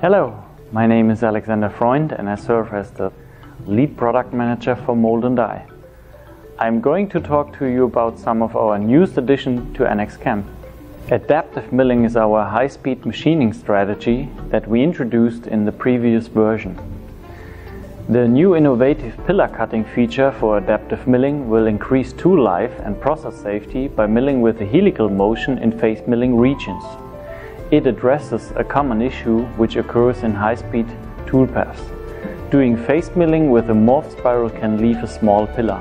Hello, my name is Alexander Freund and I serve as the lead product manager for Mold and Die. I'm going to talk to you about some of our newest addition to NX CAM. Adaptive milling is our high-speed machining strategy that we introduced in the previous version. The new innovative pillar cutting feature for adaptive milling will increase tool life and process safety by milling with a helical motion in face milling regions. It addresses a common issue which occurs in high-speed tool paths. Doing face milling with a morphed spiral can leave a small pillar.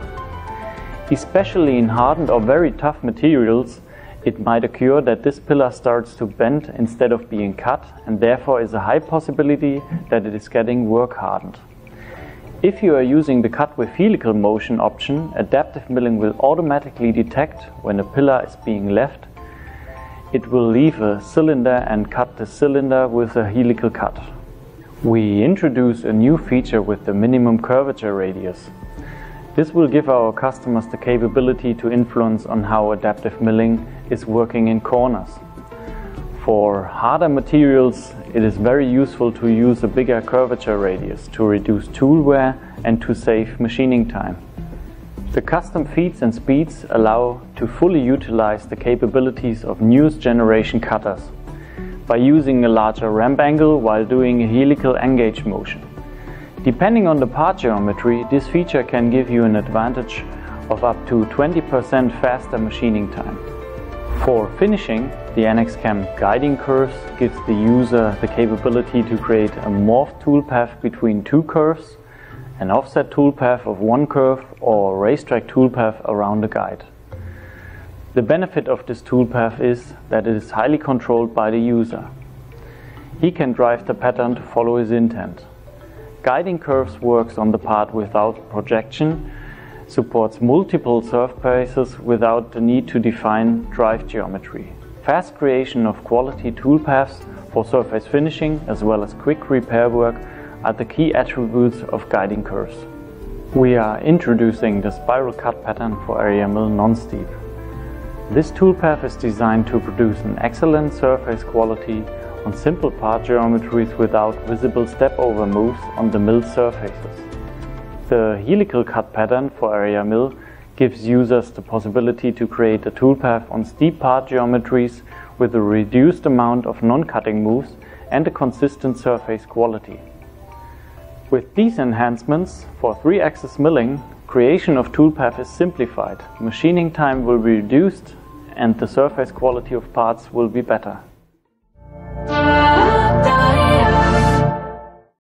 Especially in hardened or very tough materials, it might occur that this pillar starts to bend instead of being cut, and therefore is a high possibility that it is getting work hardened. If you are using the cut with helical motion option, adaptive milling will automatically detect when a pillar is being left. It will leave a cylinder and cut the cylinder with a helical cut. We introduce a new feature with the minimum curvature radius. This will give our customers the capability to influence on how adaptive milling is working in corners. For harder materials, it is very useful to use a bigger curvature radius to reduce tool wear and to save machining time. The custom feeds and speeds allow to fully utilize the capabilities of newest generation cutters by using a larger ramp angle while doing a helical engage motion. Depending on the part geometry, this feature can give you an advantage of up to 20% faster machining time. For finishing, the NX CAM guiding curves gives the user the capability to create a morphed toolpath between two curves, an offset toolpath of one curve, or a racetrack toolpath around a guide. The benefit of this toolpath is that it is highly controlled by the user. He can drive the pattern to follow his intent. Guiding curves works on the part without projection, supports multiple surfaces without the need to define drive geometry. Fast creation of quality toolpaths for surface finishing as well as quick repair work are the key attributes of guiding curves. We are introducing the spiral cut pattern for area mill non-steep. This toolpath is designed to produce an excellent surface quality on simple part geometries without visible step-over moves on the mill surfaces. The helical cut pattern for area mill gives users the possibility to create a toolpath on steep part geometries with a reduced amount of non-cutting moves and a consistent surface quality. With these enhancements, for 3-axis milling, creation of toolpath is simplified, machining time will be reduced, and the surface quality of parts will be better.